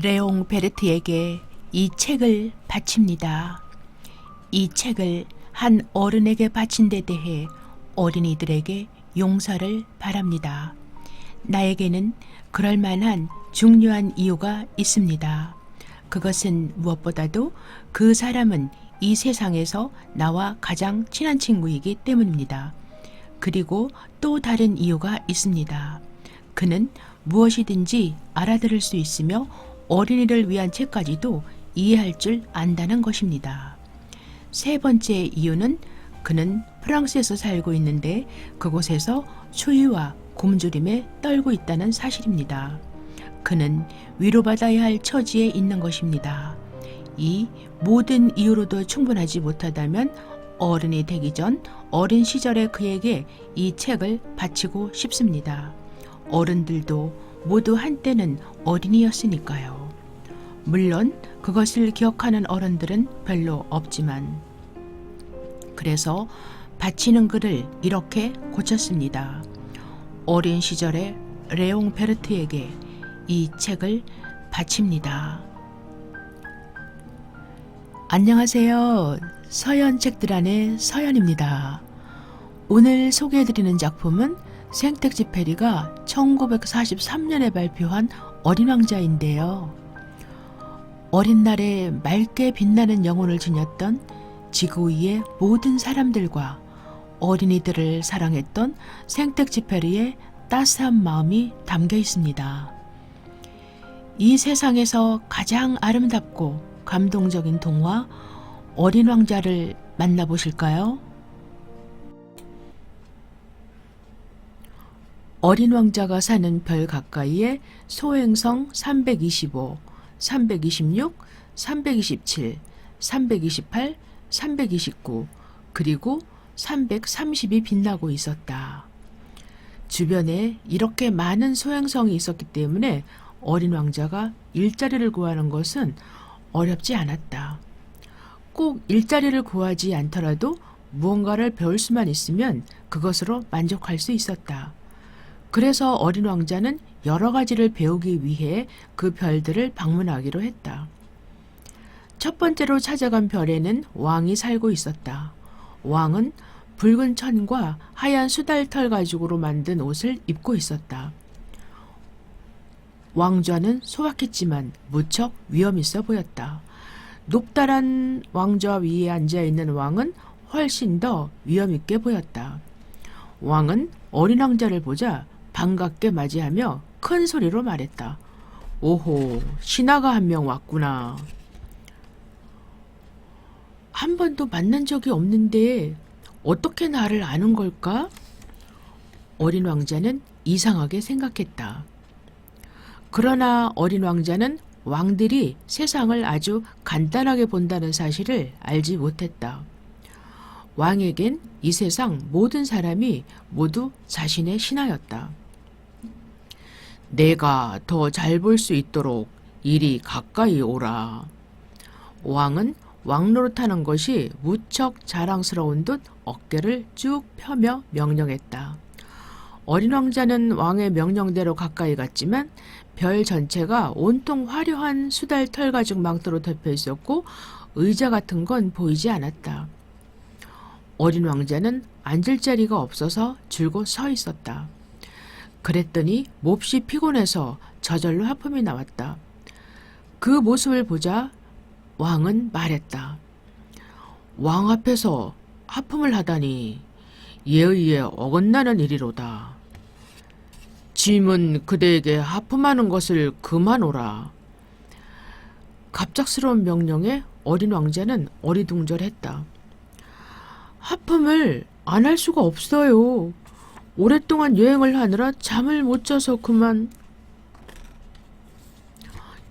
레옹 베르트에게 이 책을 바칩니다. 이 책을 한 어른에게 바친 데 대해 어린이들에게 용서를 바랍니다. 나에게는 그럴 만한 중요한 이유가 있습니다. 그것은 무엇보다도 그 사람은 이 세상에서 나와 가장 친한 친구이기 때문입니다. 그리고 또 다른 이유가 있습니다. 그는 무엇이든지 알아들을 수 있으며 어린이를 위한 책까지도 이해할 줄 안다는 것입니다. 세 번째 이유는 그는 프랑스에서 살고 있는데 그곳에서 추위와 굶주림에 떨고 있다는 사실입니다. 그는 위로받아야 할 처지에 있는 것입니다. 이 모든 이유로도 충분하지 못하다면 어른이 되기 전 어린 시절의 그에게 이 책을 바치고 싶습니다. 어른들도 모두 한때는 어린이였으니까요. 물론 그것을 기억하는 어른들은 별로 없지만 그래서 바치는 글을 이렇게 고쳤습니다. 어린 시절의 레옹 베르트에게 이 책을 바칩니다. 안녕하세요. 서연 책들 안의 서연입니다. 오늘 소개해드리는 작품은 생텍쥐페리가 1943년에 발표한 어린 왕자인데요. 어린 날에 맑게 빛나는 영혼을 지녔던 지구 위의 모든 사람들과 어린이들을 사랑했던 생텍쥐페리의 따스한 마음이 담겨 있습니다. 이 세상에서 가장 아름답고 감동적인 동화 어린 왕자를 만나보실까요? 어린 왕자가 사는 별 가까이에 소행성 325, 326, 327, 328, 329, 그리고 330이 빛나고 있었다. 주변에 이렇게 많은 소행성이 있었기 때문에 어린 왕자가 일자리를 구하는 것은 어렵지 않았다. 꼭 일자리를 구하지 않더라도 무언가를 배울 수만 있으면 그것으로 만족할 수 있었다. 그래서 어린 왕자는 여러 가지를 배우기 위해 그 별들을 방문하기로 했다. 첫 번째로 찾아간 별에는 왕이 살고 있었다. 왕은 붉은 천과 하얀 수달털 가죽으로 만든 옷을 입고 있었다. 왕좌는 소박했지만 무척 위험 있어 보였다. 높다란 왕좌 위에 앉아있는 왕은 훨씬 더 위험 있게 보였다. 왕은 어린 왕자를 보자 반갑게 맞이하며 큰 소리로 말했다. 오호, 신하가 한 명 왔구나. 한 번도 만난 적이 없는데 어떻게 나를 아는 걸까? 어린 왕자는 이상하게 생각했다. 그러나 어린 왕자는 왕들이 세상을 아주 간단하게 본다는 사실을 알지 못했다. 왕에겐 이 세상 모든 사람이 모두 자신의 신하였다. 내가 더 잘 볼 수 있도록 이리 가까이 오라. 왕은 왕노릇하는 것이 무척 자랑스러운 듯 어깨를 쭉 펴며 명령했다. 어린 왕자는 왕의 명령대로 가까이 갔지만 별 전체가 온통 화려한 수달털 가죽 망토로 덮여 있었고 의자 같은 건 보이지 않았다. 어린 왕자는 앉을 자리가 없어서 줄곧 서 있었다. 그랬더니 몹시 피곤해서 저절로 하품이 나왔다. 그 모습을 보자 왕은 말했다. 왕 앞에서 하품을 하다니 예의에 어긋나는 일이로다. 짐은 그대에게 하품하는 것을 그만오라. 갑작스러운 명령에 어린 왕자는 어리둥절했다. 하품을 안 할 수가 없어요. 오랫동안 여행을 하느라 잠을 못 자서 그만.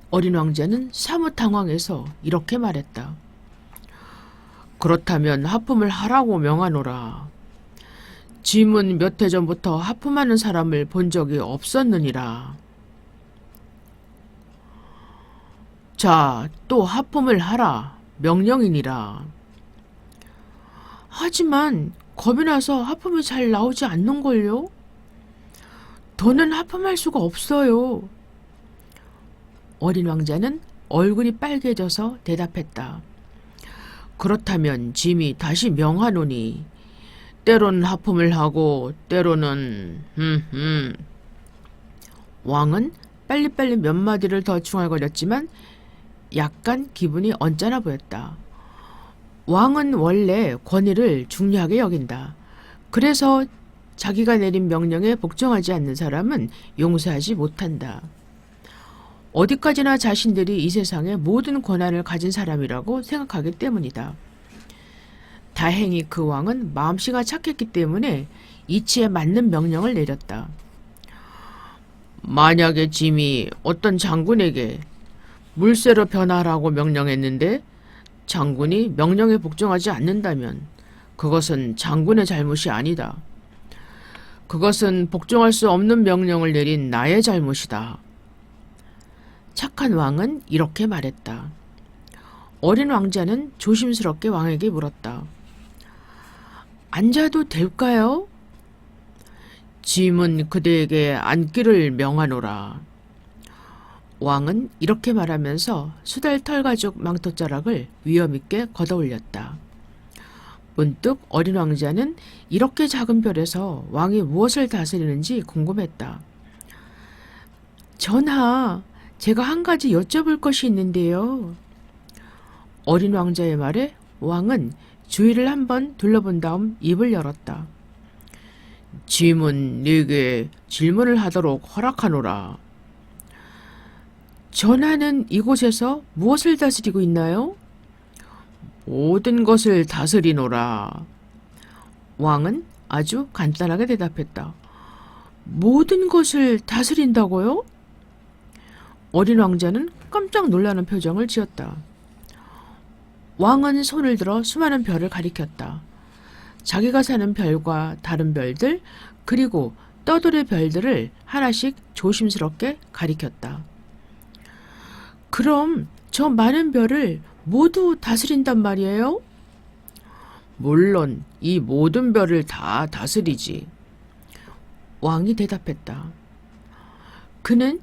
어린 왕자는 사뭇 당황해서 이렇게 말했다. 그렇다면 하품을 하라고 명하노라. 짐은 몇 해 전부터 하품하는 사람을 본 적이 없었느니라. 자, 또 하품을 하라. 명령이니라. 하지만 겁이 나서 하품이 잘 나오지 않는걸요? 더는 하품할 수가 없어요. 어린 왕자는 얼굴이 빨개져서 대답했다. 그렇다면 짐이 다시 명하노니 때로는 하품을 하고 때로는 왕은 빨리빨리 몇 마디를 더 중얼거렸지만 약간 기분이 언짢아 보였다. 왕은 원래 권위를 중요하게 여긴다. 그래서 자기가 내린 명령에 복종하지 않는 사람은 용서하지 못한다. 어디까지나 자신들이 이 세상의 모든 권한을 가진 사람이라고 생각하기 때문이다. 다행히 그 왕은 마음씨가 착했기 때문에 이치에 맞는 명령을 내렸다. 만약에 짐이 어떤 장군에게 물새로 변하라고 명령했는데 장군이 명령에 복종하지 않는다면 그것은 장군의 잘못이 아니다. 그것은 복종할 수 없는 명령을 내린 나의 잘못이다. 착한 왕은 이렇게 말했다. 어린 왕자는 조심스럽게 왕에게 물었다. 앉아도 될까요? 짐은 그대에게 앉기를 명하노라. 왕은 이렇게 말하면서 수달 털가죽 망토자락을 위엄있게 걷어올렸다. 문득 어린 왕자는 이렇게 작은 별에서 왕이 무엇을 다스리는지 궁금했다. 전하, 제가 한 가지 여쭤볼 것이 있는데요. 어린 왕자의 말에 왕은 주위를 한번 둘러본 다음 입을 열었다. 짐은 네게 질문을 하도록 허락하노라. 전하는 이곳에서 무엇을 다스리고 있나요? 모든 것을 다스리노라. 왕은 아주 간단하게 대답했다. 모든 것을 다스린다고요? 어린 왕자는 깜짝 놀라는 표정을 지었다. 왕은 손을 들어 수많은 별을 가리켰다. 자기가 사는 별과 다른 별들 그리고 떠돌의 별들을 하나씩 조심스럽게 가리켰다. 그럼 저 많은 별을 모두 다스린단 말이에요? 물론 이 모든 별을 다 다스리지. 왕이 대답했다. 그는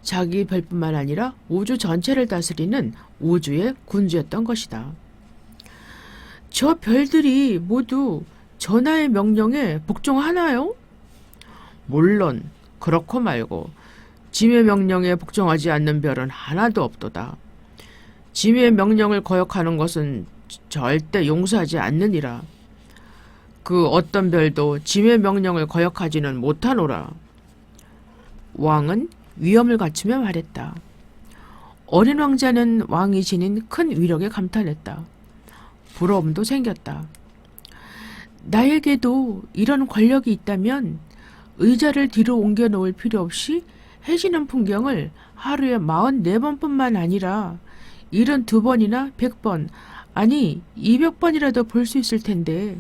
자기 별뿐만 아니라 우주 전체를 다스리는 우주의 군주였던 것이다. 저 별들이 모두 전하의 명령에 복종하나요? 물론 그렇고 말고 짐의 명령에 복종하지 않는 별은 하나도 없도다. 짐의 명령을 거역하는 것은 절대 용서하지 않느니라. 그 어떤 별도 짐의 명령을 거역하지는 못하노라. 왕은 위엄을 갖추며 말했다. 어린 왕자는 왕이 지닌 큰 위력에 감탄했다. 부러움도 생겼다. 나에게도 이런 권력이 있다면 의자를 뒤로 옮겨 놓을 필요 없이 해지는 풍경을 하루에 44번뿐만 아니라 72번이나 100번, 아니 200번이라도 볼 수 있을 텐데.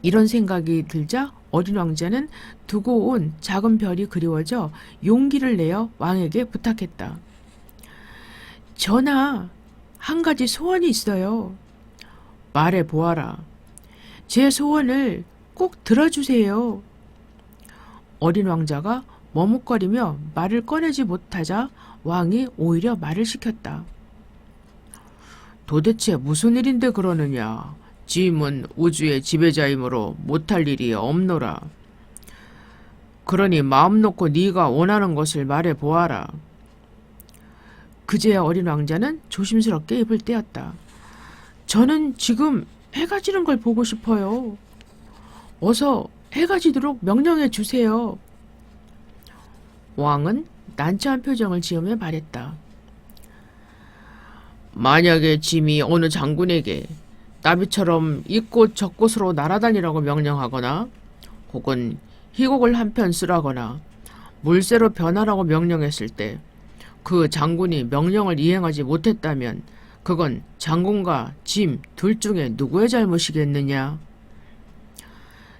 이런 생각이 들자 어린 왕자는 두고 온 작은 별이 그리워져 용기를 내어 왕에게 부탁했다. 전하, 한 가지 소원이 있어요. 말해 보아라. 제 소원을 꼭 들어주세요. 어린 왕자가 머뭇거리며 말을 꺼내지 못하자 왕이 오히려 말을 시켰다. 도대체 무슨 일인데 그러느냐. 짐은 우주의 지배자이므로 못할 일이 없노라. 그러니 마음 놓고 네가 원하는 것을 말해 보아라. 그제야 어린 왕자는 조심스럽게 입을 떼었다. 저는 지금 해가 지는 걸 보고 싶어요. 어서 해가 지도록 명령해 주세요. 왕은 난처한 표정을 지으며 말했다. 만약에 짐이 어느 장군에게 나비처럼 이곳 저곳으로 날아다니라고 명령하거나 혹은 희곡을 한 편 쓰라거나 물새로 변하라고 명령했을 때 그 장군이 명령을 이행하지 못했다면 그건 장군과 짐 둘 중에 누구의 잘못이겠느냐?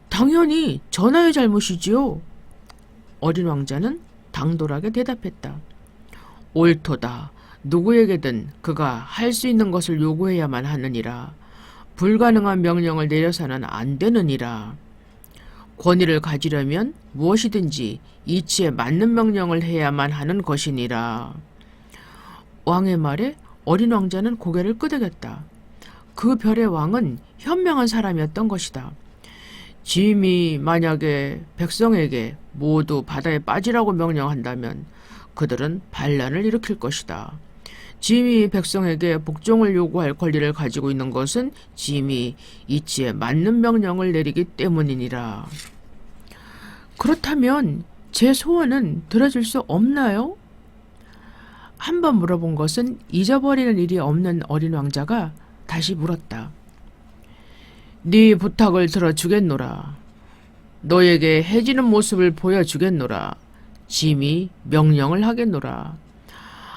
당연히 전하의 잘못이지요. 어린 왕자는 당돌하게 대답했다. 옳도다. 누구에게든 그가 할 수 있는 것을 요구해야만 하느니라. 불가능한 명령을 내려서는 안 되느니라. 권위를 가지려면 무엇이든지 이치에 맞는 명령을 해야만 하는 것이니라. 왕의 말에 어린 왕자는 고개를 끄덕였다. 그 별의 왕은 현명한 사람이었던 것이다. 짐이 만약에 백성에게 모두 바다에 빠지라고 명령한다면 그들은 반란을 일으킬 것이다. 짐이 백성에게 복종을 요구할 권리를 가지고 있는 것은 짐이 이치에 맞는 명령을 내리기 때문이니라. 그렇다면 제 소원은 들어줄 수 없나요? 한 번 물어본 것은 잊어버리는 일이 없는 어린 왕자가 다시 물었다. 네 부탁을 들어주겠노라. 너에게 해지는 모습을 보여주겠노라. 짐이 명령을 하겠노라.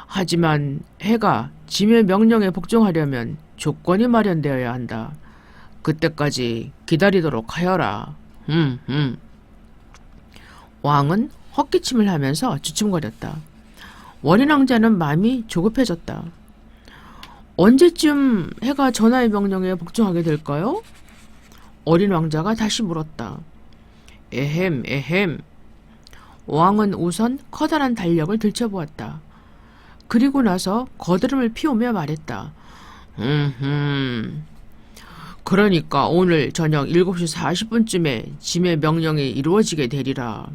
하지만 해가 짐의 명령에 복종하려면 조건이 마련되어야 한다. 그때까지 기다리도록 하여라. 왕은 헛기침을 하면서 주춤거렸다. 어린 왕자는 마음이 조급해졌다. 언제쯤 해가 전하의 명령에 복종하게 될까요? 어린 왕자가 다시 물었다. 에헴. 왕은 우선 커다란 달력을 들춰보았다. 그리고 나서 거드름을 피우며 말했다. 그러니까 오늘 저녁 7시 40분쯤에 짐의 명령이 이루어지게 되리라.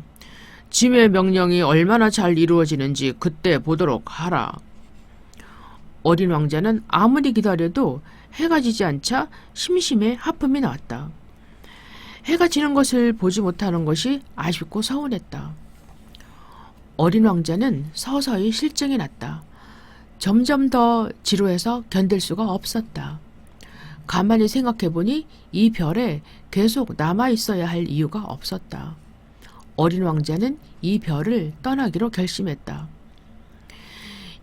짐의 명령이 얼마나 잘 이루어지는지 그때 보도록 하라. 어린 왕자는 아무리 기다려도 해가 지지 않자 심심해 하품이 나왔다. 해가 지는 것을 보지 못하는 것이 아쉽고 서운했다. 어린 왕자는 서서히 실증이 났다. 점점 더 지루해서 견딜 수가 없었다. 가만히 생각해보니 이 별에 계속 남아있어야 할 이유가 없었다. 어린 왕자는 이 별을 떠나기로 결심했다.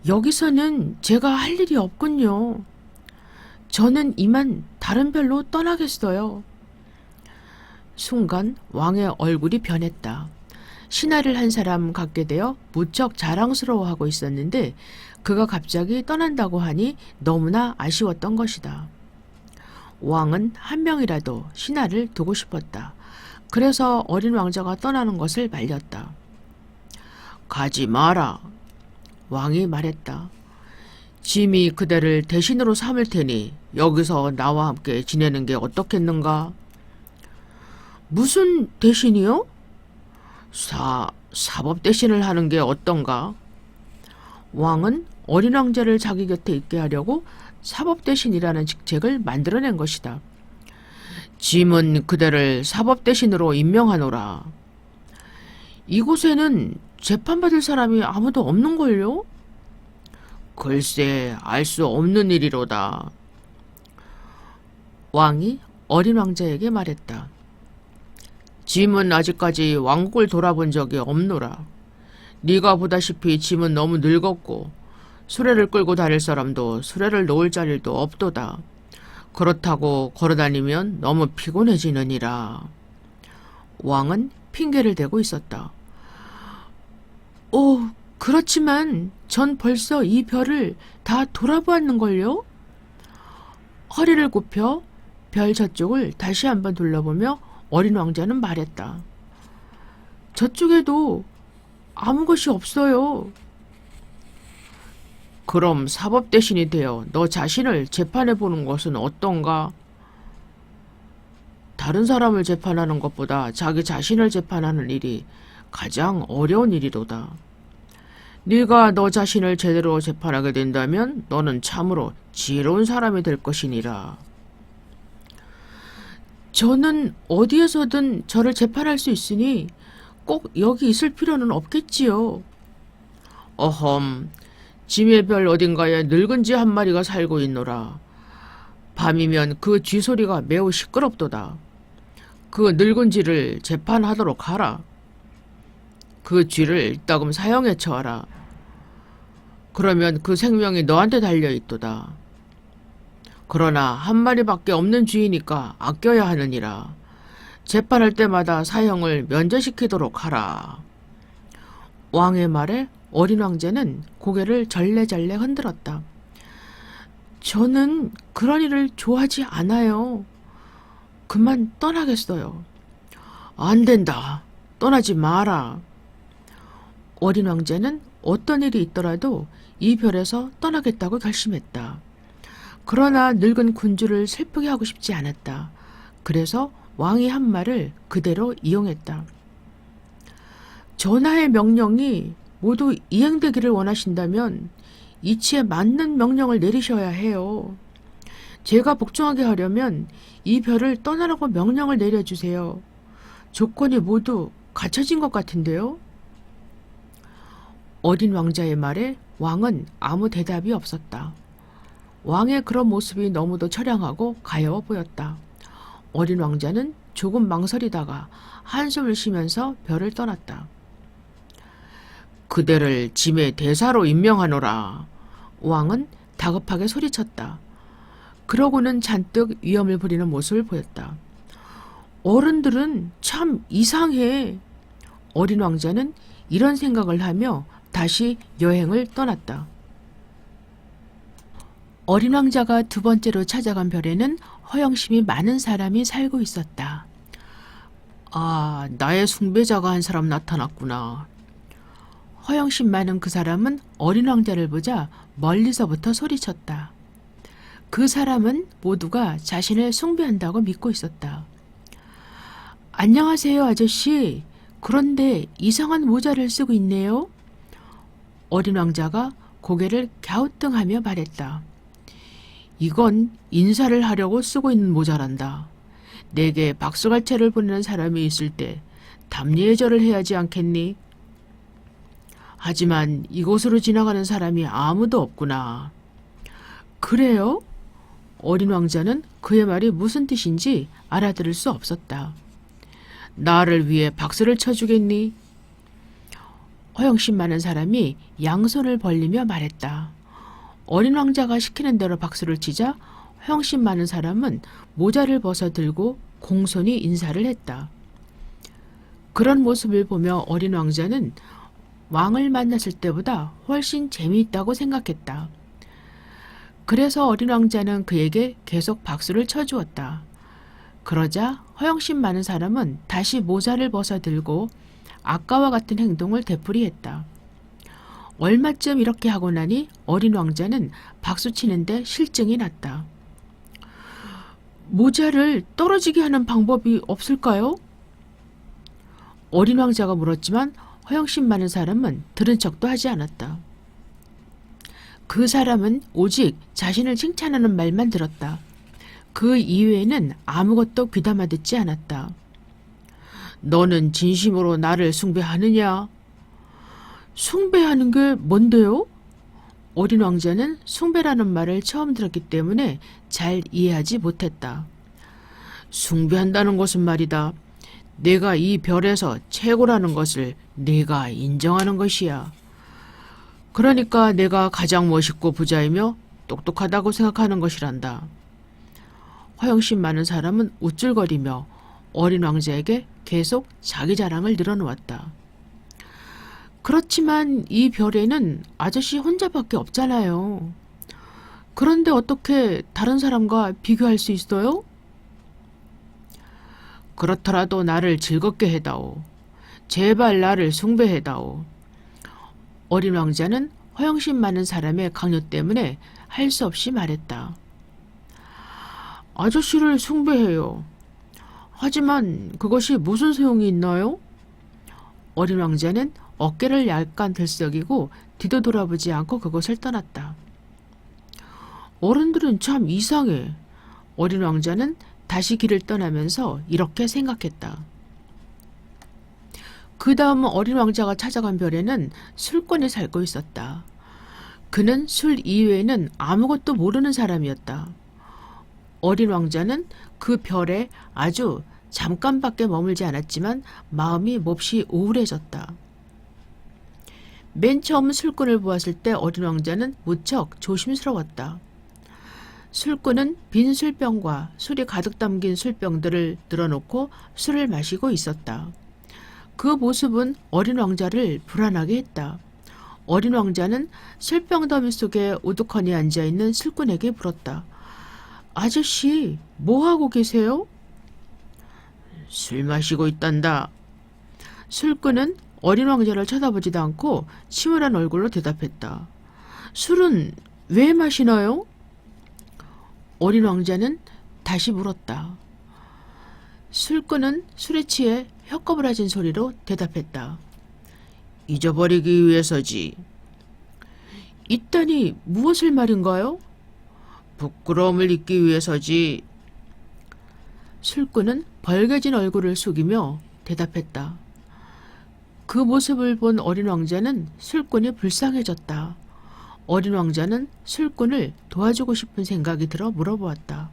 여기서는 제가 할 일이 없군요. 저는 이만 다른 별로 떠나겠어요. 순간 왕의 얼굴이 변했다. 신하를 한 사람 같게 되어 무척 자랑스러워하고 있었는데 그가 갑자기 떠난다고 하니 너무나 아쉬웠던 것이다. 왕은 한 명이라도 신하를 두고 싶었다. 그래서 어린 왕자가 떠나는 것을 말렸다. 가지 마라. 왕이 말했다. 짐이 그대를 대신으로 삼을 테니 여기서 나와 함께 지내는 게 어떻겠는가? 무슨 대신이요? 사법 대신을 하는 게 어떤가? 왕은 어린 왕자를 자기 곁에 있게 하려고 사법 대신이라는 직책을 만들어낸 것이다. 짐은 그대를 사법 대신으로 임명하노라. 이곳에는 재판받을 사람이 아무도 없는걸요? 글쎄, 알 수 없는 일이로다. 왕이 어린 왕자에게 말했다. 짐은 아직까지 왕국을 돌아본 적이 없노라. 네가 보다시피 짐은 너무 늙었고 수레를 끌고 다닐 사람도 수레를 놓을 자리도 없도다. 그렇다고 걸어다니면 너무 피곤해지느니라. 왕은 핑계를 대고 있었다. 그렇지만 전 벌써 이 별을 다 돌아보았는걸요? 허리를 굽혀 별 저쪽을 다시 한번 둘러보며 어린 왕자는 말했다. 저쪽에도 아무 것이 없어요. 그럼 사법 대신이 되어 너 자신을 재판해 보는 것은 어떤가? 다른 사람을 재판하는 것보다 자기 자신을 재판하는 일이 가장 어려운 일이로다. 네가 너 자신을 제대로 재판하게 된다면 너는 참으로 지혜로운 사람이 될 것이니라. 저는 어디에서든 저를 재판할 수 있으니 꼭 여기 있을 필요는 없겠지요. 어험, 짐의 별 어딘가에 늙은 쥐 한 마리가 살고 있노라. 밤이면 그 쥐 소리가 매우 시끄럽도다. 그 늙은 쥐를 재판하도록 하라. 그 쥐를 이따금 사형에 처하라. 그러면 그 생명이 너한테 달려있도다. 그러나 한 마리밖에 없는 쥐이니까 아껴야 하느니라. 재판할 때마다 사형을 면제시키도록 하라. 왕의 말에 어린 왕자는 고개를 절레절레 흔들었다. 저는 그런 일을 좋아하지 않아요. 그만 떠나겠어요. 안 된다. 떠나지 마라. 어린 왕자는 어떤 일이 있더라도 이 별에서 떠나겠다고 결심했다. 그러나 늙은 군주를 슬프게 하고 싶지 않았다. 그래서 왕이 한 말을 그대로 이용했다. 전하의 명령이 모두 이행되기를 원하신다면 이치에 맞는 명령을 내리셔야 해요. 제가 복종하게 하려면 이 별을 떠나라고 명령을 내려주세요. 조건이 모두 갖춰진 것 같은데요. 어린 왕자의 말에 왕은 아무 대답이 없었다. 왕의 그런 모습이 너무도 처량하고 가여워 보였다. 어린 왕자는 조금 망설이다가 한숨을 쉬면서 별을 떠났다. 그대를 짐의 대사로 임명하노라. 왕은 다급하게 소리쳤다. 그러고는 잔뜩 위험을 부리는 모습을 보였다. 어른들은 참 이상해. 어린 왕자는 이런 생각을 하며 다시 여행을 떠났다. 어린 왕자가 두 번째로 찾아간 별에는 허영심이 많은 사람이 살고 있었다. 아, 나의 숭배자가 한 사람 나타났구나. 허영심 많은 그 사람은 어린 왕자를 보자 멀리서부터 소리쳤다. 그 사람은 모두가 자신을 숭배한다고 믿고 있었다. 안녕하세요, 아저씨. 그런데 이상한 모자를 쓰고 있네요. 어린 왕자가 고개를 갸우뚱하며 말했다. 이건 인사를 하려고 쓰고 있는 모자란다. 내게 박수갈채를 보내는 사람이 있을 때 답례절을 해야지 않겠니? 하지만 이곳으로 지나가는 사람이 아무도 없구나. 그래요? 어린 왕자는 그의 말이 무슨 뜻인지 알아들을 수 없었다. 나를 위해 박수를 쳐주겠니? 허영심 많은 사람이 양손을 벌리며 말했다. 어린 왕자가 시키는 대로 박수를 치자 허영심 많은 사람은 모자를 벗어 들고 공손히 인사를 했다. 그런 모습을 보며 어린 왕자는 왕을 만났을 때보다 훨씬 재미있다고 생각했다. 그래서 어린 왕자는 그에게 계속 박수를 쳐주었다. 그러자 허영심 많은 사람은 다시 모자를 벗어 들고 아까와 같은 행동을 되풀이했다. 얼마쯤 이렇게 하고 나니 어린 왕자는 박수치는데 실증이 났다. 모자를 떨어지게 하는 방법이 없을까요? 어린 왕자가 물었지만 허영심 많은 사람은 들은 척도 하지 않았다. 그 사람은 오직 자신을 칭찬하는 말만 들었다. 그 이외에는 아무것도 귀담아 듣지 않았다. 너는 진심으로 나를 숭배하느냐? 숭배하는 게 뭔데요? 어린 왕자는 숭배라는 말을 처음 들었기 때문에 잘 이해하지 못했다. 숭배한다는 것은 말이다. 내가 이 별에서 최고라는 것을 네가 인정하는 것이야. 그러니까 내가 가장 멋있고 부자이며 똑똑하다고 생각하는 것이란다. 허영심 많은 사람은 우쭐거리며 어린 왕자에게 계속 자기 자랑을 늘어놓았다. 그렇지만 이 별에는 아저씨 혼자밖에 없잖아요. 그런데 어떻게 다른 사람과 비교할 수 있어요? 그렇더라도 나를 즐겁게 해다오. 제발 나를 숭배해다오. 어린 왕자는 허영심 많은 사람의 강요 때문에 할 수 없이 말했다. 아저씨를 숭배해요. 하지만 그것이 무슨 소용이 있나요? 어린 왕자는 어깨를 약간 들썩이고 뒤도 돌아보지 않고 그곳을 떠났다. 어른들은 참 이상해. 어린 왕자는 다시 길을 떠나면서 이렇게 생각했다. 그 다음 어린 왕자가 찾아간 별에는 술꾼이 살고 있었다. 그는 술 이외에는 아무것도 모르는 사람이었다. 어린 왕자는 그 별에 아주 잠깐밖에 머물지 않았지만 마음이 몹시 우울해졌다. 맨 처음 술꾼을 보았을 때 어린 왕자는 무척 조심스러웠다. 술꾼은 빈 술병과 술이 가득 담긴 술병들을 늘어놓고 술을 마시고 있었다. 그 모습은 어린 왕자를 불안하게 했다. 어린 왕자는 술병 더미 속에 우두커니 앉아있는 술꾼에게 물었다. 아저씨, 뭐하고 계세요? 술 마시고 있단다. 술꾼은 어린 왕자를 쳐다보지도 않고 침울한 얼굴로 대답했다. 술은 왜 마시나요? 어린 왕자는 다시 물었다. 술꾼은 술에 취해 혀꺼부라진 소리로 대답했다. 잊어버리기 위해서지. 있다니 무엇을 말인가요? 부끄러움을 잊기 위해서지. 술꾼은 벌개진 얼굴을 숙이며 대답했다. 그 모습을 본 어린 왕자는 술꾼이 불쌍해졌다. 어린 왕자는 술꾼을 도와주고 싶은 생각이 들어 물어보았다.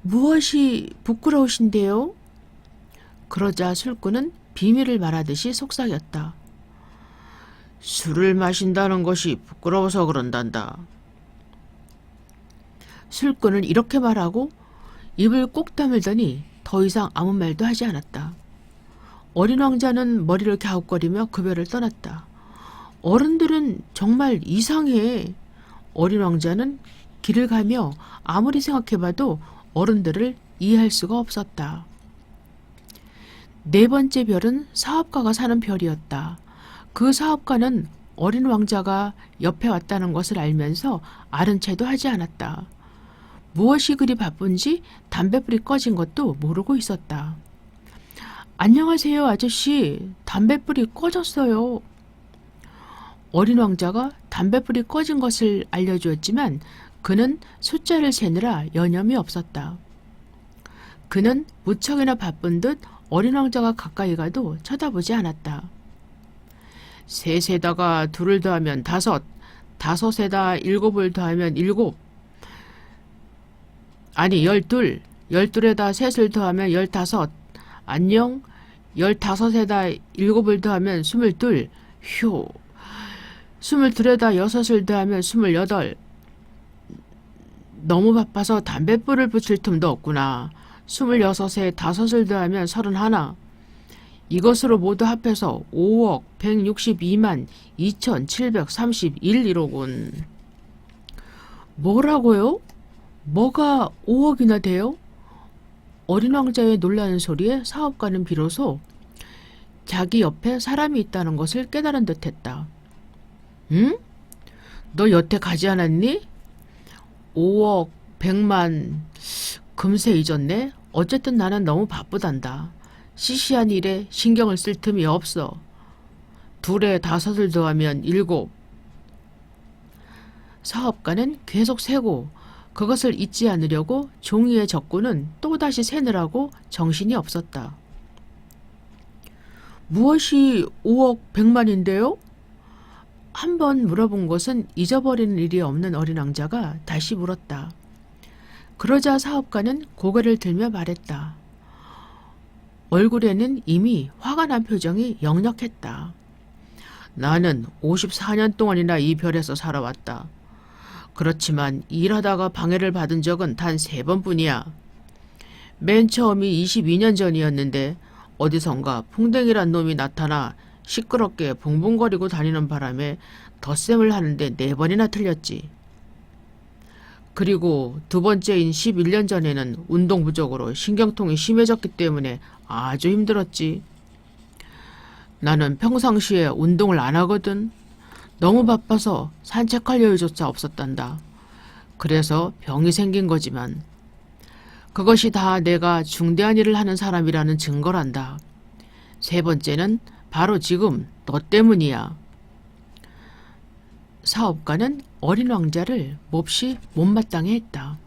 무엇이 부끄러우신데요? 그러자 술꾼은 비밀을 말하듯이 속삭였다. 술을 마신다는 것이 부끄러워서 그런단다. 술꾼은 이렇게 말하고 입을 꼭 다물더니 더 이상 아무 말도 하지 않았다. 어린 왕자는 머리를 갸웃거리며 급여를 떠났다. 어른들은 정말 이상해. 어린 왕자는 길을 가며 아무리 생각해봐도 어른들을 이해할 수가 없었다. 네 번째 별은 사업가가 사는 별이었다. 그 사업가는 어린 왕자가 옆에 왔다는 것을 알면서 아른 채도 하지 않았다. 무엇이 그리 바쁜지 담뱃불이 꺼진 것도 모르고 있었다. 안녕하세요, 아저씨. 담뱃불이 꺼졌어요. 어린 왕자가 담뱃불이 꺼진 것을 알려주었지만 그는 숫자를 세느라 여념이 없었다. 그는 무척이나 바쁜 듯 어린 왕자가 가까이 가도 쳐다보지 않았다. 셋에다가 둘을 더하면 다섯, 다섯에다 일곱을 더하면 일곱, 아니 열둘, 열둘에다 셋을 더하면 열다섯, 안녕, 열다섯에다 일곱을 더하면 스물둘, 휴, 스물둘에다 여섯을 더하면 스물여덟. 너무 바빠서 담뱃불을 붙일 틈도 없구나. 26에 다섯을 더하면 31. 이것으로 모두 합해서 5억 162만 2731이로군. 뭐라고요? 뭐가 5억이나 돼요? 어린 왕자의 놀라는 소리에 사업가는 비로소 자기 옆에 사람이 있다는 것을 깨달은 듯했다. 응? 너 여태 가지 않았니? 5억 100만 금세 잊었네. 어쨌든 나는 너무 바쁘단다. 시시한 일에 신경을 쓸 틈이 없어. 둘에 다섯을 더하면 일곱. 사업가는 계속 세고 그것을 잊지 않으려고 종이에 적고는 또다시 세느라고 정신이 없었다. 무엇이 5억 100만인데요? 한번 물어본 것은 잊어버리는 일이 없는 어린 왕자가 다시 물었다. 그러자 사업가는 고개를 들며 말했다. 얼굴에는 이미 화가 난 표정이 역력했다. 나는 54년 동안이나 이 별에서 살아왔다. 그렇지만 일하다가 방해를 받은 적은 단 3번뿐이야. 맨 처음이 22년 전이었는데 어디선가 풍뎅이란 놈이 나타나 시끄럽게 붕붕거리고 다니는 바람에 덧셈을 하는데 4번이나 틀렸지. 그리고 두 번째인 11년 전에는 운동 부족으로 신경통이 심해졌기 때문에 아주 힘들었지. 나는 평상시에 운동을 안 하거든. 너무 바빠서 산책할 여유조차 없었단다. 그래서 병이 생긴 거지만 그것이 다 내가 중대한 일을 하는 사람이라는 증거란다. 세 번째는 바로 지금 너 때문이야. 사업가는 어린 왕자를 몹시 못마땅해 했다.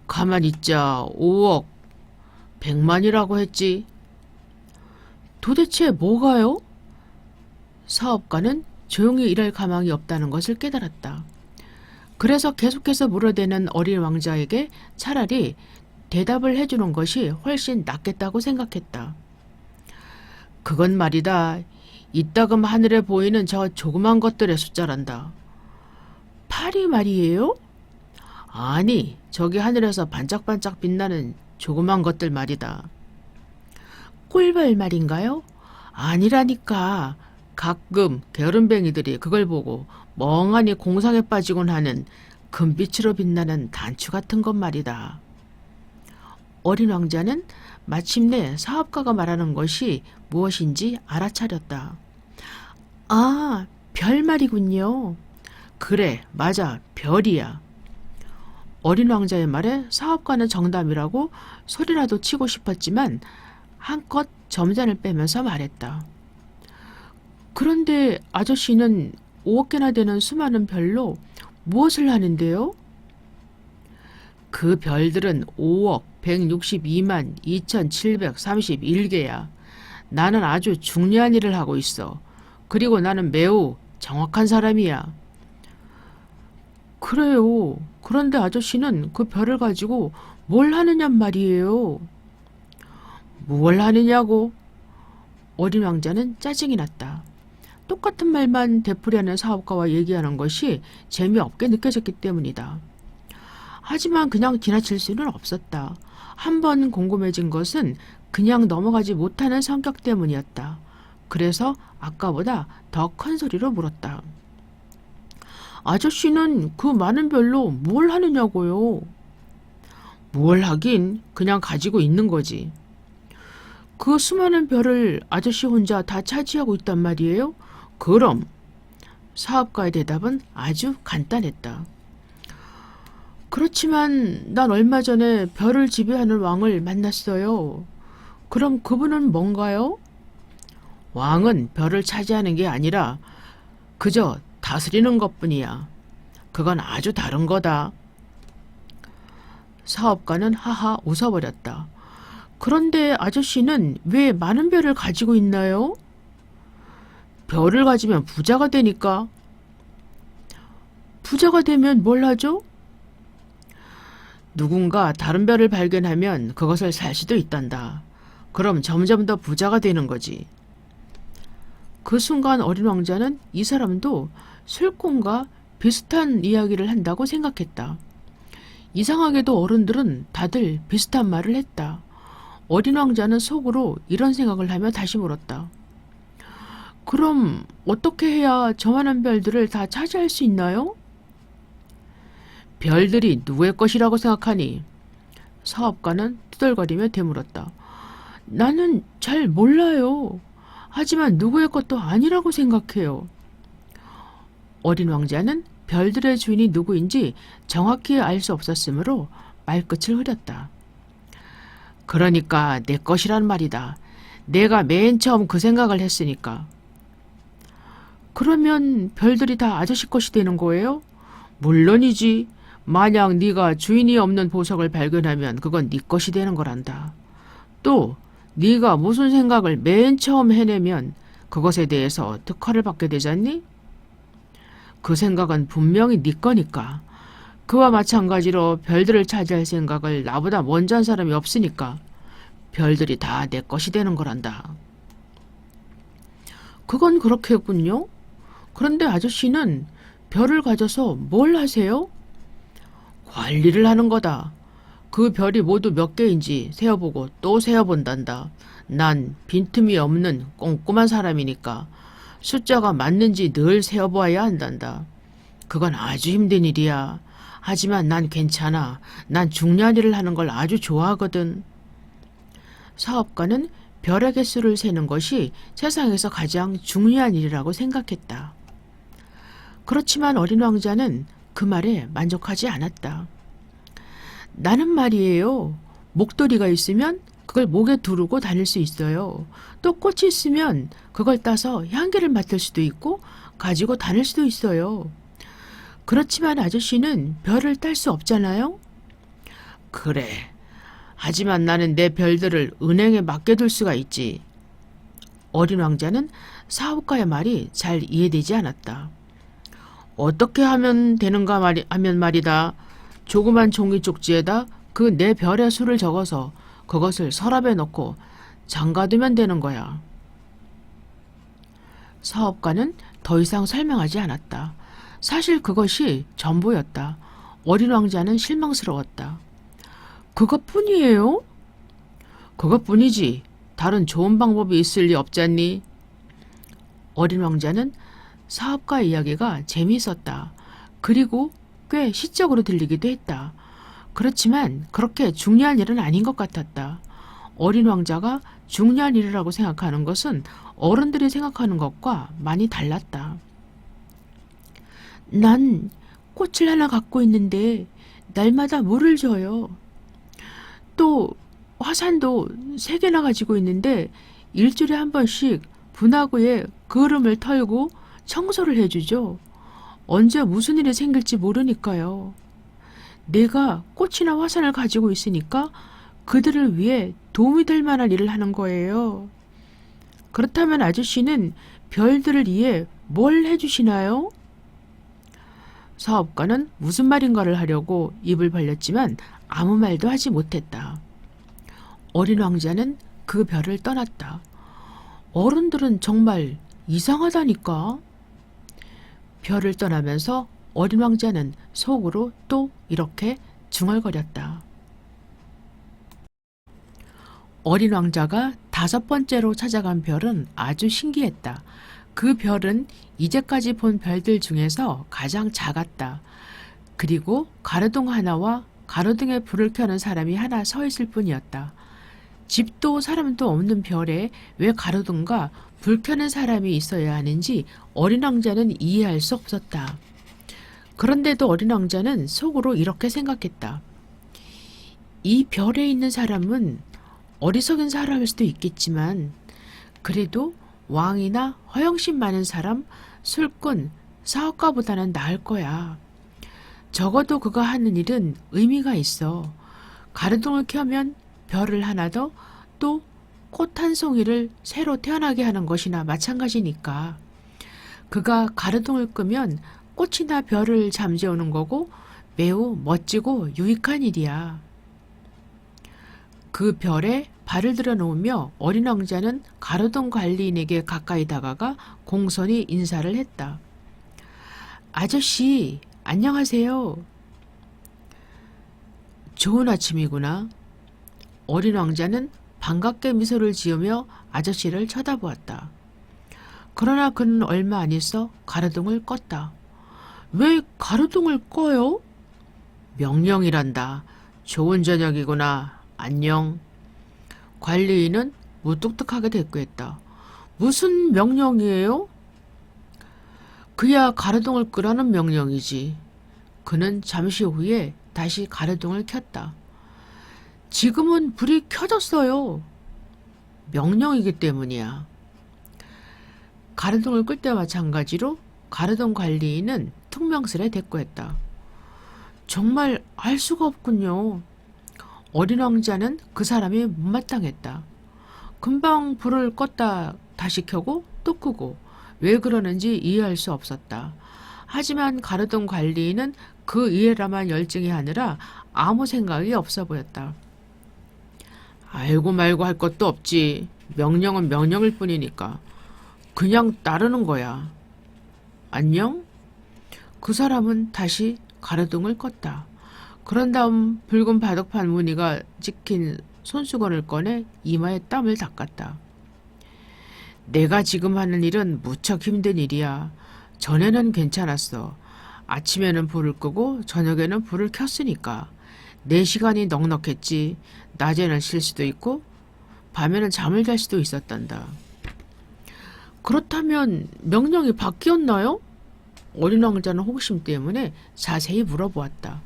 가만 있자. 5억 100만이라고 했지. 도대체 뭐가요? 사업가는 조용히 일할 가망이 없다는 것을 깨달았다. 그래서 계속해서 물어대는 어린 왕자에게 차라리 대답을 해주는 것이 훨씬 낫겠다고 생각했다. 그건 말이다. 이따금 하늘에 보이는 저 조그만 것들의 숫자란다. 8이 말이에요? 아니, 저기 하늘에서 반짝반짝 빛나는 조그만 것들 말이다. 꿀벌 말인가요? 아니라니까. 가끔 게으름뱅이들이 그걸 보고 멍하니 공상에 빠지곤 하는 금빛으로 빛나는 단추 같은 것 말이다. 어린 왕자는 마침내 사업가가 말하는 것이 무엇인지 알아차렸다. 아, 별 말이군요. 그래, 맞아, 별이야. 어린 왕자의 말에 사업가는 정답이라고 소리라도 치고 싶었지만 한껏 점잔을 빼면서 말했다. 그런데 아저씨는 5억 개나 되는 수많은 별로 무엇을 하는데요? 그 별들은 5억 162만 2731개야. 나는 아주 중요한 일을 하고 있어. 그리고 나는 매우 정확한 사람이야. 그래요. 그런데 아저씨는 그 별을 가지고 뭘 하느냔 말이에요. 뭘 하느냐고? 어린 왕자는 짜증이 났다. 똑같은 말만 되풀이하는 사업가와 얘기하는 것이 재미없게 느껴졌기 때문이다. 하지만 그냥 지나칠 수는 없었다. 한번 궁금해진 것은 그냥 넘어가지 못하는 성격 때문이었다. 그래서 아까보다 더 큰 소리로 물었다. 아저씨는 그 많은 별로 뭘 하느냐고요? 뭘 하긴 그냥 가지고 있는 거지. 그 수많은 별을 아저씨 혼자 다 차지하고 있단 말이에요? 그럼. 사업가의 대답은 아주 간단했다. 그렇지만 난 얼마 전에 별을 지배하는 왕을 만났어요. 그럼 그분은 뭔가요? 왕은 별을 차지하는 게 아니라 그저 다스리는 것뿐이야. 그건 아주 다른 거다. 사업가는 하하 웃어버렸다. 그런데 아저씨는 왜 많은 별을 가지고 있나요? 별을 가지면 부자가 되니까. 부자가 되면 뭘 하죠? 누군가 다른 별을 발견하면 그것을 살 수도 있단다. 그럼 점점 더 부자가 되는 거지. 그 순간 어린 왕자는 이 사람도 술꾼과 비슷한 이야기를 한다고 생각했다. 이상하게도 어른들은 다들 비슷한 말을 했다. 어린 왕자는 속으로 이런 생각을 하며 다시 물었다. 그럼 어떻게 해야 저만한 별들을 다 차지할 수 있나요? 별들이 누구의 것이라고 생각하니? 사업가는 투덜거리며 되물었다. 나는 잘 몰라요. 하지만 누구의 것도 아니라고 생각해요. 어린 왕자는 별들의 주인이 누구인지 정확히 알 수 없었으므로 말끝을 흐렸다. 그러니까 내 것이란 말이다. 내가 맨 처음 그 생각을 했으니까. 그러면 별들이 다 아저씨 것이 되는 거예요? 물론이지. 만약 네가 주인이 없는 보석을 발견하면 그건 네 것이 되는 거란다. 또 네가 무슨 생각을 맨 처음 해내면 그것에 대해서 특허를 받게 되잖니? 그 생각은 분명히 네 거니까. 그와 마찬가지로 별들을 차지할 생각을 나보다 먼저 한 사람이 없으니까 별들이 다 내 것이 되는 거란다. 그건 그렇겠군요. 그런데 아저씨는 별을 가져서 뭘 하세요? 관리를 하는 거다. 그 별이 모두 몇 개인지 세어보고 또 세어본단다. 난 빈틈이 없는 꼼꼼한 사람이니까 숫자가 맞는지 늘 세어보아야 한단다. 그건 아주 힘든 일이야. 하지만 난 괜찮아. 난 중요한 일을 하는 걸 아주 좋아하거든. 사업가는 별의 개수를 세는 것이 세상에서 가장 중요한 일이라고 생각했다. 그렇지만 어린 왕자는 그 말에 만족하지 않았다. 나는 말이에요. 목도리가 있으면 그걸 목에 두르고 다닐 수 있어요. 또 꽃이 있으면 그걸 따서 향기를 맡을 수도 있고 가지고 다닐 수도 있어요. 그렇지만 아저씨는 별을 딸 수 없잖아요. 그래. 하지만 나는 내 별들을 은행에 맡겨둘 수가 있지. 어린 왕자는 사업가의 말이 잘 이해되지 않았다. 어떻게 하면 되는가 하면 말이다. 조그만 종이 쪽지에다 그 내 별의 수를 적어서 그것을 서랍에 넣고 장가두면 되는 거야. 사업가는 더 이상 설명하지 않았다. 사실 그것이 전부였다. 어린 왕자는 실망스러웠다. 그것뿐이에요? 그것뿐이지. 다른 좋은 방법이 있을 리 없잖니? 어린 왕자는 사업가의 이야기가 재미있었다. 그리고 꽤 시적으로 들리기도 했다. 그렇지만 그렇게 중요한 일은 아닌 것 같았다. 어린 왕자가 중요한 일이라고 생각하는 것은 어른들이 생각하는 것과 많이 달랐다. 난 꽃을 하나 갖고 있는데 날마다 물을 줘요. 또 화산도 3개나 가지고 있는데 일주일에 한 번씩 분화구에 그름을 털고 청소를 해주죠. 언제 무슨 일이 생길지 모르니까요. 내가 꽃이나 화산을 가지고 있으니까 그들을 위해 도움이 될 만한 일을 하는 거예요. 그렇다면 아저씨는 별들을 위해 뭘 해주시나요? 사업가는 무슨 말인가를 하려고 입을 벌렸지만 아무 말도 하지 못했다. 어린 왕자는 그 별을 떠났다. 어른들은 정말 이상하다니까. 별을 떠나면서 어린 왕자는 속으로 또 이렇게 중얼거렸다. 어린 왕자가 5번째로 찾아간 별은 아주 신기했다. 그 별은 이제까지 본 별들 중에서 가장 작았다. 그리고 가로등 하나와 가로등에 불을 켜는 사람이 하나 서 있을 뿐이었다. 집도 사람도 없는 별에 왜 가로등과 불 켜는 사람이 있어야 하는지 어린 왕자는 이해할 수 없었다. 그런데도 어린 왕자는 속으로 이렇게 생각했다. 이 별에 있는 사람은 어리석은 사람일 수도 있겠지만 그래도 왕이나 허영심 많은 사람, 술꾼, 사업가보다는 나을 거야. 적어도 그가 하는 일은 의미가 있어. 가로등을 켜면 별을 하나 더, 또 꽃 한 송이를 새로 태어나게 하는 것이나 마찬가지니까. 그가 가로등을 끄면 꽃이나 별을 잠재우는 거고 매우 멋지고 유익한 일이야. 그 별에 발을 들여놓으며 어린 왕자는 가로등 관리인에게 가까이 다가가 공손히 인사를 했다. 아저씨, 안녕하세요. 좋은 아침이구나. 어린 왕자는 반갑게 미소를 지으며 아저씨를 쳐다보았다. 그러나 그는 얼마 안 있어 가로등을 껐다. 왜 가로등을 꺼요? 명령이란다. 좋은 저녁이구나. 안녕. 관리인은 무뚝뚝하게 대꾸했다. 무슨 명령이에요? 그야 가로등을 끄라는 명령이지. 그는 잠시 후에 다시 가로등을 켰다. 지금은 불이 켜졌어요. 명령이기 때문이야. 가로등을 끌 때와 마찬가지로 가로등 관리인은 퉁명스레 대꾸했다. 정말 알 수가 없군요. 어린 왕자는 그 사람이 못마땅했다. 금방 불을 껐다 다시 켜고 또 끄고 왜 그러는지 이해할 수 없었다. 하지만 가로등 관리인은 그 이해라만 열정히 하느라 아무 생각이 없어 보였다. 알고 말고 할 것도 없지. 명령은 명령일 뿐이니까. 그냥 따르는 거야. 안녕? 그 사람은 다시 가로등을 껐다. 그런 다음 붉은 바둑판 무늬가 찍힌 손수건을 꺼내 이마에 땀을 닦았다. 내가 지금 하는 일은 무척 힘든 일이야. 전에는 괜찮았어. 아침에는 불을 끄고 저녁에는 불을 켰으니까. 내 시간이 넉넉했지. 낮에는 쉴 수도 있고 밤에는 잠을 잘 수도 있었단다. 그렇다면 명령이 바뀌었나요? 어린 왕자는 호기심 때문에 자세히 물어보았다.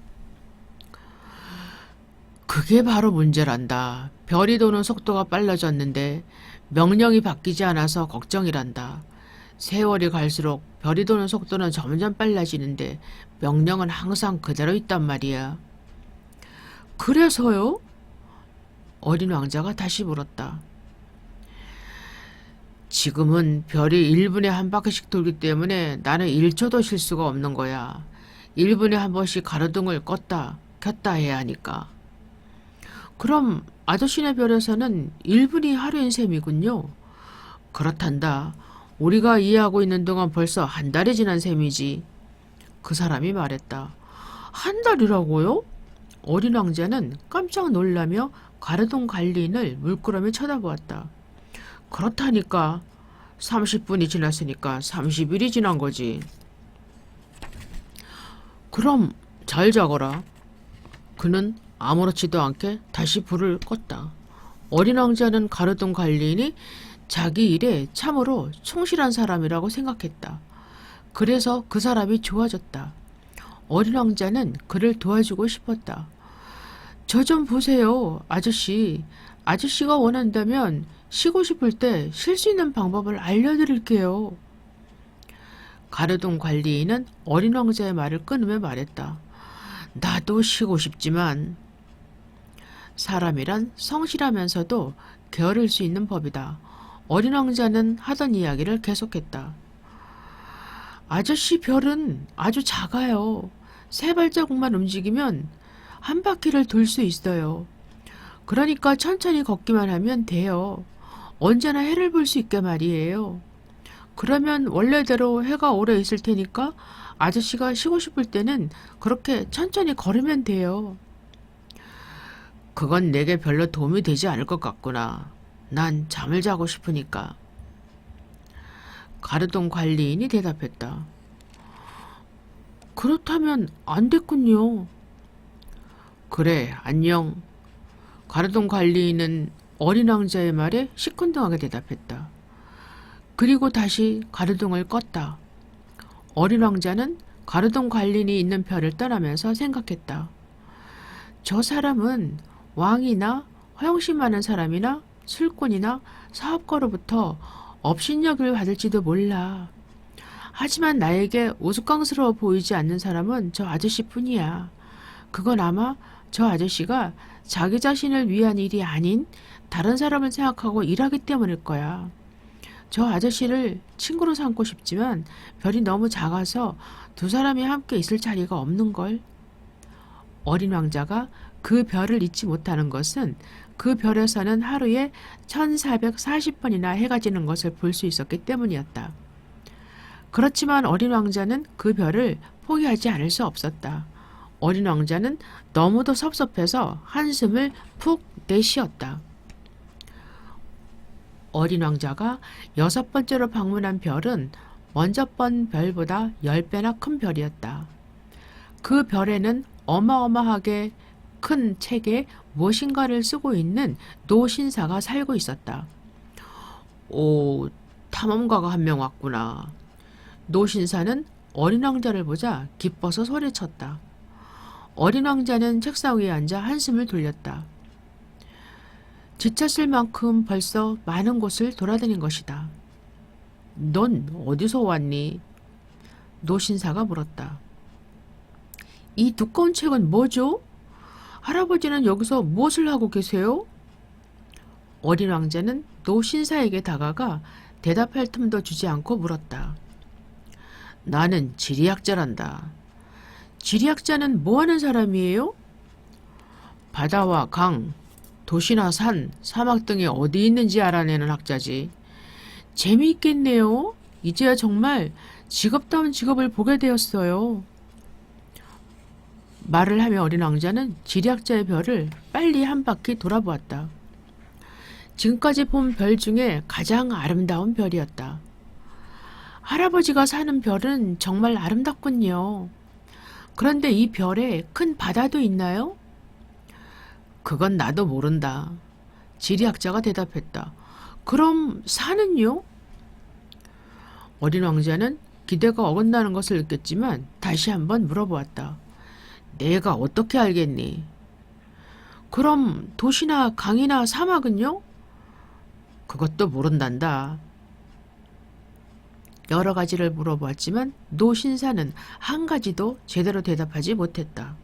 그게 바로 문제란다. 별이 도는 속도가 빨라졌는데 명령이 바뀌지 않아서 걱정이란다. 세월이 갈수록 별이 도는 속도는 점점 빨라지는데 명령은 항상 그대로 있단 말이야. 그래서요? 어린 왕자가 다시 물었다. 지금은 별이 1분에 한 바퀴씩 돌기 때문에 나는 1초도 쉴 수가 없는 거야. 1분에 한 번씩 가로등을 껐다 켰다 해야 하니까. 그럼 아저씨네 별에서는 1분이 하루인 셈이군요. 그렇단다. 우리가 이해하고 있는 동안 벌써 한 달이 지난 셈이지. 그 사람이 말했다. 한 달이라고요? 어린 왕자는 깜짝 놀라며 가로등 관리인을 물끄러미 쳐다보았다. 그렇다니까. 30분이 지났으니까 30일이 지난 거지. 그럼 잘 자거라. 그는 아무렇지도 않게 다시 불을 껐다. 어린 왕자는 가르동 갈리인이 자기 일에 참으로 충실한 사람이라고 생각했다. 그래서 그 사람이 좋아졌다. 어린 왕자는 그를 도와주고 싶었다. 저 좀 보세요, 아저씨. 아저씨가 원한다면 쉬고 싶을 때 쉴 수 있는 방법을 알려드릴게요. 가르동 관리인은 어린 왕자의 말을 끊으며 말했다. 나도 쉬고 싶지만 사람이란 성실하면서도 게으를 수 있는 법이다. 어린 왕자는 하던 이야기를 계속했다. 아저씨 별은 아주 작아요. 세 발자국만 움직이면 한 바퀴를 돌 수 있어요. 그러니까 천천히 걷기만 하면 돼요. 언제나 해를 볼 수 있게 말이에요. 그러면 원래대로 해가 오래 있을 테니까 아저씨가 쉬고 싶을 때는 그렇게 천천히 걸으면 돼요. 그건 내게 별로 도움이 되지 않을 것 같구나. 난 잠을 자고 싶으니까. 가르동 관리인이 대답했다. 그렇다면 안 됐군요. 그래, 안녕. 가르동 관리인은 어린 왕자의 말에 시큰둥하게 대답했다. 그리고 다시 가르동을 껐다. 어린 왕자는 가르동 관리인이 있는 별을 떠나면서 생각했다. 저 사람은 왕이나 허영심 많은 사람이나 술꾼이나 사업가로부터 업신여기를 받을지도 몰라. 하지만 나에게 우스꽝스러워 보이지 않는 사람은 저 아저씨뿐이야. 그건 아마 저 아저씨가 자기 자신을 위한 일이 아닌 다른 사람을 생각하고 일하기 때문일 거야. 저 아저씨를 친구로 삼고 싶지만 별이 너무 작아서 두 사람이 함께 있을 자리가 없는걸. 어린 왕자가 그 별을 잊지 못하는 것은 그 별에서는 하루에 1440번이나 해가 지는 것을 볼 수 있었기 때문이었다. 그렇지만 어린 왕자는 그 별을 포기하지 않을 수 없었다. 어린 왕자는 너무도 섭섭해서 한숨을 푹 내쉬었다. 어린 왕자가 6번째로 방문한 별은 먼저 번 별보다 10배나 큰 별이었다. 그 별에는 어마어마하게 큰 책에 무엇인가를 쓰고 있는 노신사가 살고 있었다. 오, 탐험가가 한 명 왔구나. 노신사는 어린 왕자를 보자 기뻐서 소리쳤다. 어린 왕자는 책상 위에 앉아 한숨을 돌렸다. 지쳤을 만큼 벌써 많은 곳을 돌아다닌 것이다. 넌 어디서 왔니? 노신사가 물었다. 이 두꺼운 책은 뭐죠? 할아버지는 여기서 무엇을 하고 계세요? 어린 왕자는 노신사에게 다가가 대답할 틈도 주지 않고 물었다. 나는 지리학자란다. 지리학자는 뭐 하는 사람이에요? 바다와 강, 도시나 산, 사막 등이 어디 있는지 알아내는 학자지. 재미있겠네요. 이제야 정말 직업다운 직업을 보게 되었어요. 말을 하며 어린 왕자는 지리학자의 별을 빨리 한 바퀴 돌아보았다. 지금까지 본 별 중에 가장 아름다운 별이었다. 할아버지가 사는 별은 정말 아름답군요. 그런데 이 별에 큰 바다도 있나요? 그건 나도 모른다. 지리학자가 대답했다. 그럼 산은요? 어린 왕자는 기대가 어긋나는 것을 느꼈지만 다시 한번 물어보았다. 내가 어떻게 알겠니? 그럼 도시나 강이나 사막은요? 그것도 모른단다. 여러 가지를 물어보았지만 노신사는 한 가지도 제대로 대답하지 못했다.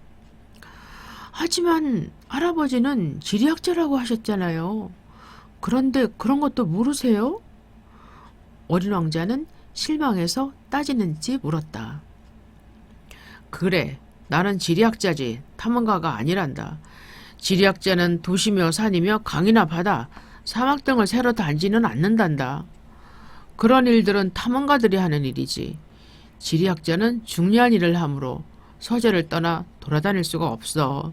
하지만 할아버지는 지리학자라고 하셨잖아요. 그런데 그런 것도 모르세요? 어린 왕자는 실망해서 따지는지 물었다. 그래, 나는 지리학자지 탐험가가 아니란다. 지리학자는 도시며 산이며 강이나 바다, 사막 등을 새로 다니지는 않는단다. 그런 일들은 탐험가들이 하는 일이지. 지리학자는 중요한 일을 하므로 서재를 떠나 돌아다닐 수가 없어.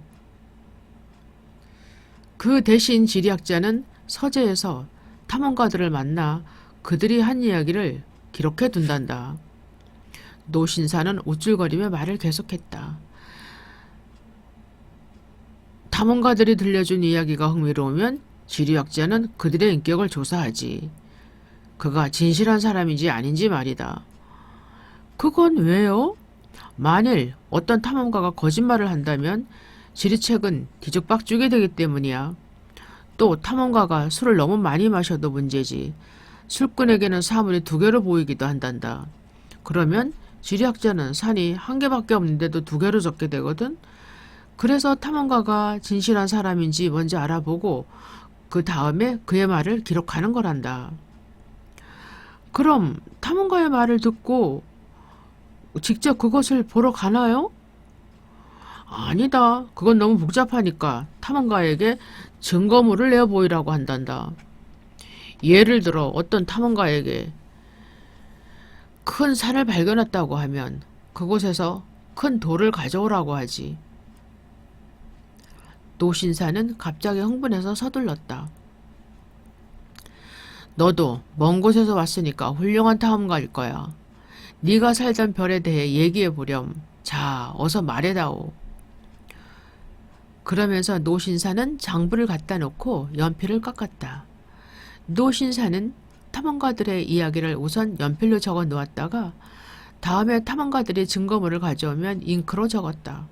그 대신 지리학자는 서재에서 탐험가들을 만나 그들이 한 이야기를 기록해 둔단다. 노신사는 우쭐거리며 말을 계속했다. 탐험가들이 들려준 이야기가 흥미로우면 지리학자는 그들의 인격을 조사하지. 그가 진실한 사람인지 아닌지 말이다. 그건 왜요? 만일 어떤 탐험가가 거짓말을 한다면 지리책은 뒤죽박죽이 되기 때문이야. 또 탐험가가 술을 너무 많이 마셔도 문제지. 술꾼에게는 사물이 두 개로 보이기도 한단다. 그러면 지리학자는 산이 한 개밖에 없는데도 두 개로 적게 되거든. 그래서 탐험가가 진실한 사람인지 먼저 알아보고 그 다음에 그의 말을 기록하는 거란다. 그럼 탐험가의 말을 듣고 직접 그것을 보러 가나요? 아니다. 그건 너무 복잡하니까 탐험가에게 증거물을 내어 보이라고 한단다. 예를 들어 어떤 탐험가에게 큰 산을 발견했다고 하면 그곳에서 큰 돌을 가져오라고 하지. 노신사는 갑자기 흥분해서 서둘렀다. 너도 먼 곳에서 왔으니까 훌륭한 탐험가일 거야. 네가 살던 별에 대해 얘기해 보렴. 자, 어서 말해다오. 그러면서 노신사는 장부를 갖다 놓고 연필을 깎았다. 노신사는 탐험가들의 이야기를 우선 연필로 적어 놓았다가 다음에 탐험가들이 증거물을 가져오면 잉크로 적었다.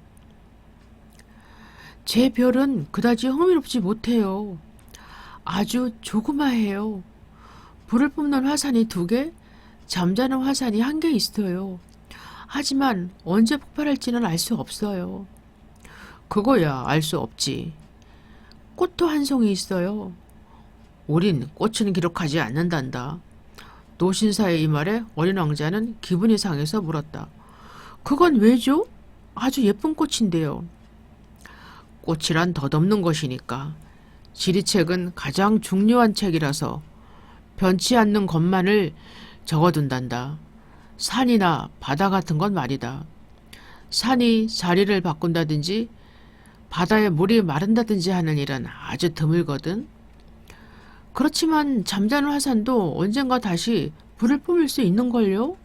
제 별은 그다지 흥미롭지 못해요. 아주 조그마해요. 불을 뿜는 화산이 2개, 잠자는 화산이 1개 있어요. 하지만 언제 폭발할지는 알 수 없어요. 그거야 알 수 없지. 꽃도 한 송이 있어요. 우린 꽃은 기록하지 않는단다. 노신사의 이 말에 어린 왕자는 기분이 상해서 물었다. 그건 왜죠? 아주 예쁜 꽃인데요. 꽃이란 덧없는 것이니까. 지리책은 가장 중요한 책이라서 변치 않는 것만을 적어둔단다. 산이나 바다 같은 건 말이다. 산이 자리를 바꾼다든지 바다에 물이 마른다든지 하는 일은 아주 드물거든. 그렇지만 잠자는 화산도 언젠가 다시 불을 뿜을 수 있는걸요?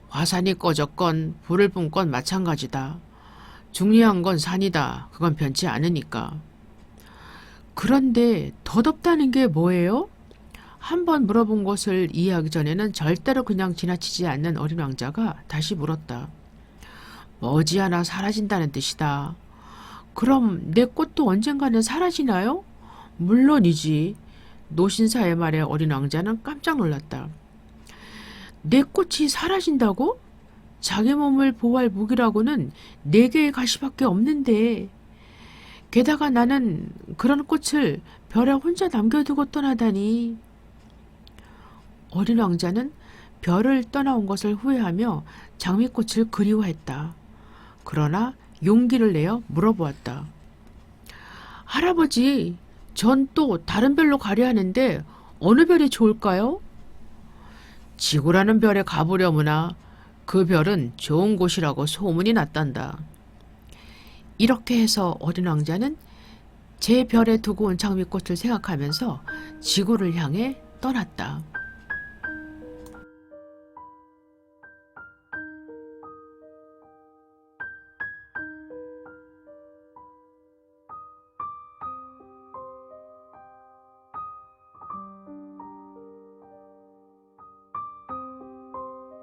화산이 꺼졌건 불을 뿜건 마찬가지다. 중요한 건 산이다. 그건 변치 않으니까. 그런데 덧없다는 게 뭐예요? 한번 물어본 것을 이해하기 전에는 절대로 그냥 지나치지 않는 어린 왕자가 다시 물었다. 머지않아 사라진다는 뜻이다. 그럼 내 꽃도 언젠가는 사라지나요? 물론이지. 노신사의 말에 어린 왕자는 깜짝 놀랐다. 내 꽃이 사라진다고? 자기 몸을 보호할 무기라고는 4개의 가시밖에 없는데. 게다가 나는 그런 꽃을 별에 혼자 남겨두고 떠나다니. 어린 왕자는 별을 떠나온 것을 후회하며 장미꽃을 그리워했다. 그러나 용기를 내어 물어보았다. 할아버지, 전 또 다른 별로 가려 하는데 어느 별이 좋을까요? 지구라는 별에 가보려무나 그 별은 좋은 곳이라고 소문이 났단다. 이렇게 해서 어린 왕자는 제 별에 두고 온 장미꽃을 생각하면서 지구를 향해 떠났다.